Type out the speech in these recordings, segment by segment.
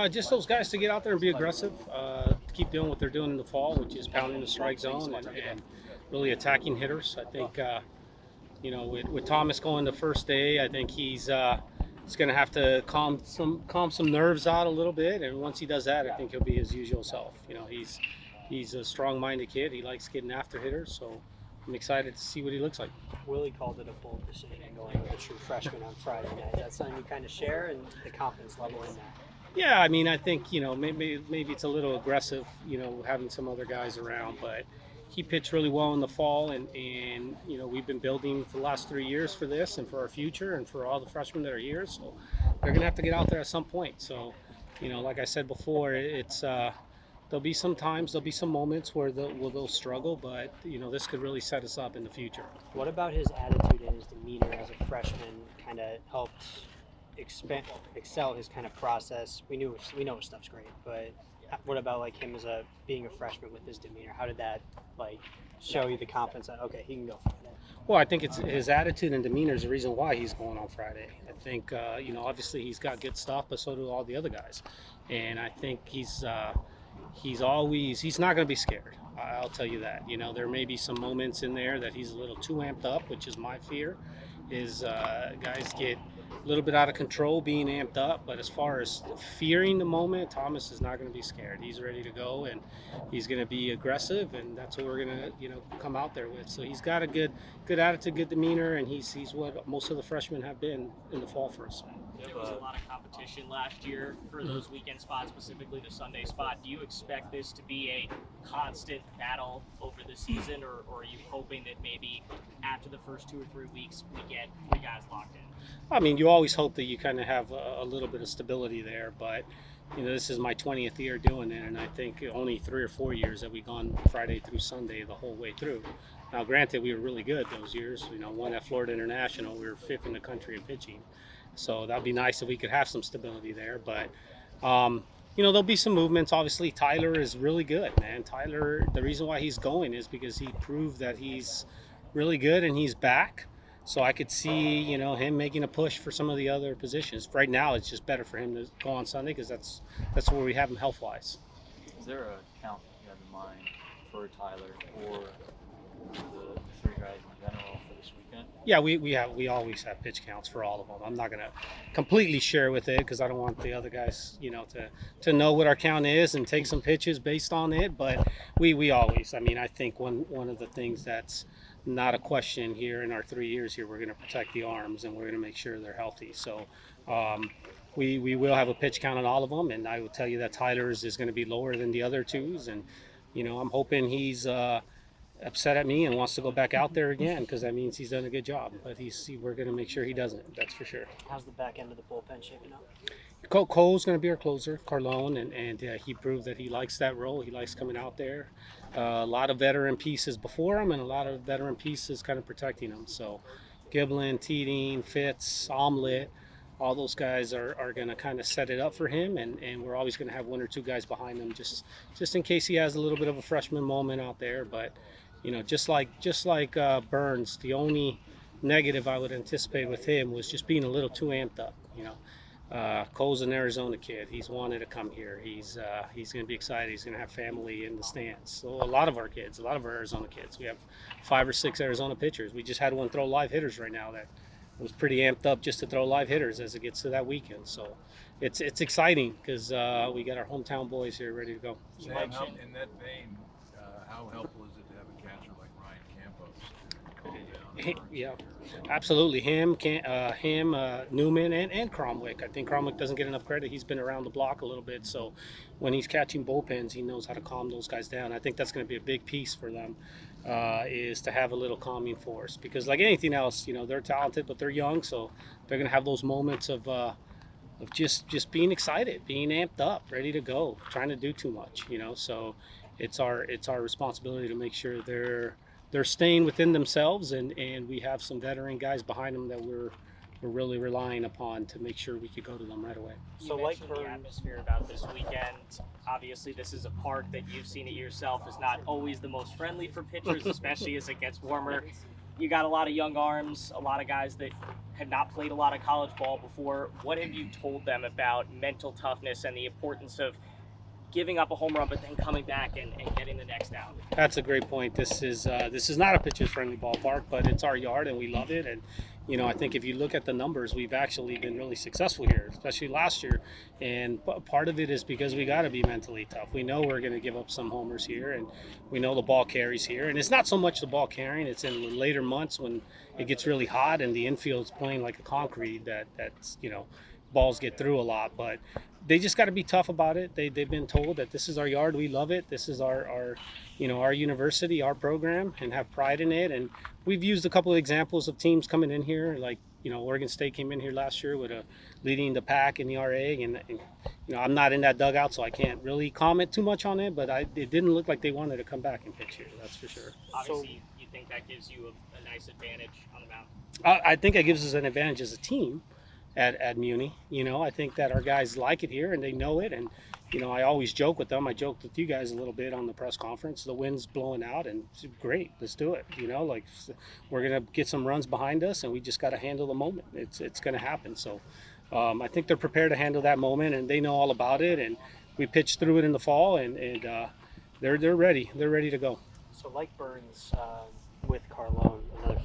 Just those guys to get out there and be aggressive, keep doing what they're doing in the fall, which is pounding the strike zone and really attacking hitters. I think with Thomas going the first day, I think he's going to have to calm some nerves out a little bit, and once he does that, I think he'll be his usual self. He's a strong-minded kid. He likes getting after hitters, so I'm excited to see what he looks like. Willie called it a bold decision going with a true freshman on Friday night. Is that something you kind of share, and the confidence level in that? Yeah, I mean, I think maybe it's a little aggressive, having some other guys around, but he pitched really well in the fall, and we've been building for the last 3 years for this and for our future and for all the freshmen that are here. So they're gonna have to get out there at some point. So, like I said before, it's there'll be some moments where they'll struggle, but this could really set us up in the future. What about his attitude and his demeanor as a freshman kind of helped excel his kind of process? We know his stuff's great, but what about like him as being a freshman with his demeanor? How did that show you the confidence that okay, he can go Friday? Well, I think it's his attitude and demeanor is the reason why he's going on Friday. I think obviously he's got good stuff, but so do all the other guys, and I think he's not going to be scared. I'll tell you that. There may be some moments in there that he's a little too amped up, which is my fear. Is guys get a little bit out of control being amped up, but as far as fearing the moment, Thomas is not going to be scared. He's ready to go, and he's going to be aggressive, and that's what we're going to come out there with. So he's got a good attitude, good demeanor, and he's what most of the freshmen have been in the fall for us. There was a lot of competition last year for those weekend spots, specifically the Sunday spot. Do you expect this to be a constant battle over the season, or are you hoping that maybe after the first 2 or 3 weeks we get 3 guys locked in? I mean, you always hope that you kind of have a little bit of stability there, but this is my 20th year doing it, and I think only 3 or 4 years that we've gone Friday through Sunday the whole way through. Now, granted, we were really good those years. One at Florida International, we were 5th in the country in pitching. So that'd be nice if we could have some stability there. But, there'll be some movements. Obviously, Tyler is really good, man. Tyler, the reason why he's going is because he proved that he's really good and he's back. So I could see, him making a push for some of the other positions. Right now, it's just better for him to go on Sunday because that's where we have him health-wise. Is there a count you have in mind for Tyler or the 3 guys in general for this weekend? Yeah, we always have pitch counts for all of them. I'm not going to completely share with it because I don't want the other guys, to know what our count is and take some pitches based on it. But we always, I think one of the things that's not a question here in our 3 years here, we're going to protect the arms and we're going to make sure they're healthy. So we will have a pitch count on all of them, and I will tell you that Tyler's is going to be lower than the other twos, and I'm hoping he's upset at me and wants to go back out there again because that means he's done a good job. But we're going to make sure he doesn't. That's for sure. How's the back end of the bullpen shaping up? Cole's going to be our closer, Carlone, and he proved that he likes that role. He likes coming out there. A lot of veteran pieces before him and a lot of veteran pieces kind of protecting him. So Giblin, Teeding, Fitz, Omelet, all those guys are going to kind of set it up for him, and we're always going to have 1 or 2 guys behind him just in case he has a little bit of a freshman moment out there. But just like Burns, the only negative I would anticipate with him was just being a little too amped up. Cole's an Arizona kid. He's wanted to come here. He's going to be excited. He's going to have family in the stands. So a lot of our Arizona kids. We have 5 or 6 Arizona pitchers. We just had one throw live hitters right now that was pretty amped up just to throw live hitters as it gets to that weekend. So it's exciting because we got our hometown boys here ready to go. Sam, in that vein, how helpful is it to have a catcher like Ryan Campos? Yeah, absolutely. Him, Newman, and Cromwick. I think Cromwick doesn't get enough credit. He's been around the block a little bit, so when he's catching bullpens, he knows how to calm those guys down. I think that's going to be a big piece for them, is to have a little calming force. Because like anything else, they're talented, but they're young, so they're going to have those moments of just being excited, being amped up, ready to go, trying to do too much. So it's our responsibility to make sure they're staying within themselves, and we have some veteran guys behind them that we're really relying upon to make sure we could go to them right away. So like the atmosphere about this weekend, obviously this is a park that you've seen it yourself is not always the most friendly for pitchers, especially as it gets warmer. you got a lot of young arms, a lot of guys that had not played a lot of college ball before. What have you told them about mental toughness and the importance of giving up a home run but then coming back and getting the next out? That's a great point. This is not a pitcher's friendly ballpark, but it's our yard and we love it. And I think if you look at the numbers, we've actually been really successful here, especially last year. And part of it is because we got to be mentally tough. We know we're going to give up some homers here, and we know the ball carries here. And it's not so much the ball carrying; it's in the later months when it gets really hot and the infield's playing like a concrete that's balls get through a lot. But they just got to be tough about it. They've been told that this is our yard, we love it. This is our university, our program, and have pride in it. And we've used a couple of examples of teams coming in here, like Oregon State came in here last year with leading the pack in the RA, and I'm not in that dugout, so I can't really comment too much on it. But it didn't look like they wanted to come back and pitch here. That's for sure. Obviously, you think that gives you a nice advantage on the mound? I think it gives us an advantage as a team at Muni. I think that our guys like it here and they know it. And, I always joke with them. I joked with you guys a little bit on the press conference. The wind's blowing out and it's great. Let's do it. We're going to get some runs behind us and we just got to handle the moment. It's going to happen. So I think they're prepared to handle that moment and they know all about it. And we pitched through it in the fall and they're ready. They're ready to go. So like Burns, with Carlone, another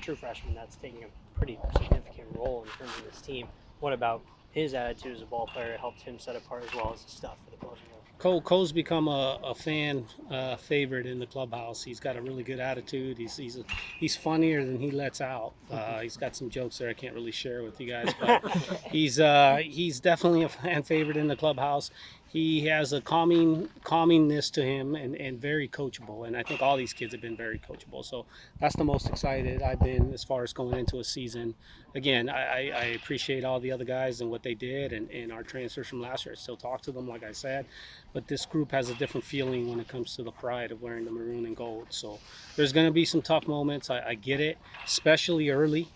true freshman that's taking a pretty significant role in terms of this team. What about his attitude as a ball player helped him set apart as well as his stuff for the closing role? Cole's become a fan favorite in the clubhouse. He's got a really good attitude. He's funnier than he lets out. He's got some jokes there I can't really share with you guys, but he's definitely a fan favorite in the clubhouse. He has a calmingness to him and very coachable. And I think all these kids have been very coachable. So that's the most excited I've been as far as going into a season. Again, I appreciate all the other guys and what they did and our transfers from last year. I still talk to them, like I said. But this group has a different feeling when it comes to the pride of wearing the maroon and gold. So there's going to be some tough moments. I get it, especially early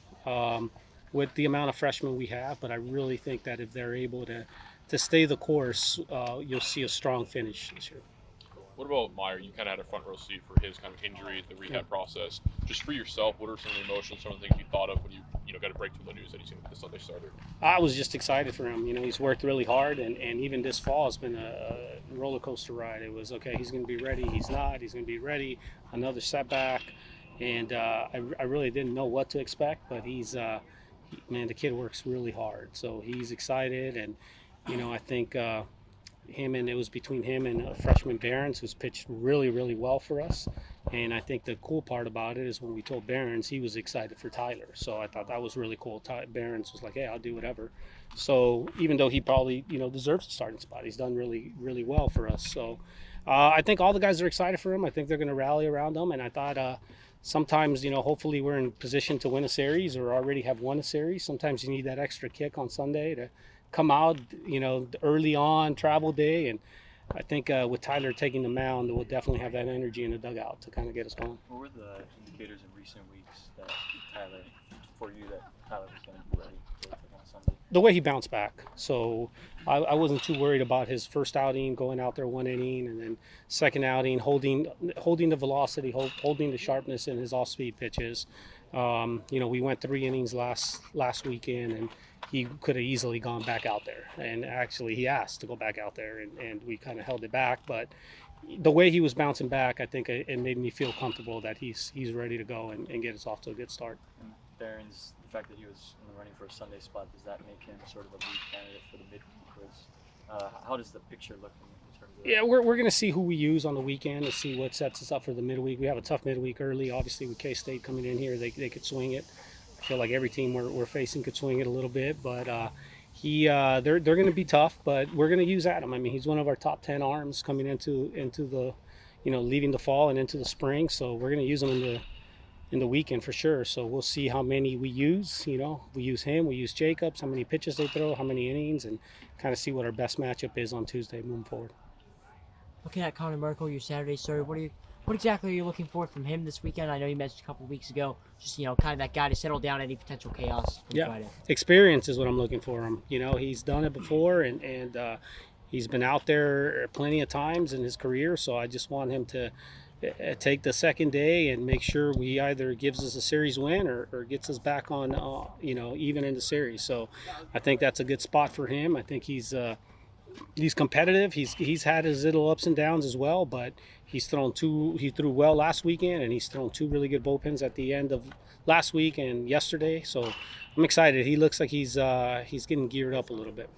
with the amount of freshmen we have. But I really think that if they're able to stay the course, you'll see a strong finish this year. What about Meyer? You kind of had a front row seat for his kind of injury, the rehab process. Just for yourself, what are some of the emotions, some of the things you thought of when you got to break through the news that he's going to be the Sunday starter? I was just excited for him. He's worked really hard, and even this fall has been a roller coaster ride. It was, okay, he's going to be ready, he's not, he's going to be ready, another setback. And I really didn't know what to expect, but the kid works really hard. So he's excited, and I think it was between him and freshman Behrens, who's pitched really, really well for us. And I think the cool part about it is when we told Behrens, he was excited for Tyler. So I thought that was really cool. Behrens was like, hey, I'll do whatever. So even though he probably, deserves a starting spot, he's done really, really well for us. So I think all the guys are excited for him. I think they're going to rally around him. And I thought sometimes, hopefully we're in position to win a series or already have won a series. Sometimes you need that extra kick on Sunday to come out, early on, travel day. And I think with Tyler taking the mound, we'll definitely have that energy in the dugout to kind of get us going. What were the indicators in recent weeks that Tyler was going to be ready to take on Sunday? The way he bounced back. So I wasn't too worried about his first outing, going out there one inning, and then second outing, holding the velocity, holding the sharpness in his off-speed pitches. We went 3 innings last weekend, and he could have easily gone back out there. And actually, he asked to go back out there, and we kind of held it back. But the way he was bouncing back, I think it made me feel comfortable that he's ready to go and get us off to a good start. And Behrens, the fact that he was in the running for a Sunday spot, does that make him sort of a lead candidate for the midweek quiz? How does the picture look in terms of? Yeah, we're going to see who we use on the weekend to see what sets us up for the midweek. We have a tough midweek early. Obviously, with K-State coming in here, they could swing it. I feel like every team we're facing could swing it a little bit, but they're going to be tough. But we're going to use Adam. I mean, he's one of our top 10 arms coming into the, leaving the fall and into the spring. So we're going to use him in the weekend for sure. So we'll see how many we use. We use him, we use Jacobs, how many pitches they throw, how many innings, and kind of see what our best matchup is on Tuesday moving forward. Looking at Connor Merkel, your Saturday starter, what exactly are you looking for from him this weekend? I know you mentioned a couple of weeks ago, just kind of that guy to settle down any potential chaos from Friday. Experience is what I'm looking for him. He's done it before, and he's been out there plenty of times in his career. So I just want him to take the second day and make sure we either gives us a series win or gets us back on, even in the series. So I think that's a good spot for him. I think he's competitive. He's had his little ups and downs as well, but he threw well last weekend, and he's thrown 2 really good bullpens at the end of last week and yesterday. So I'm excited. He looks like he's getting geared up a little bit.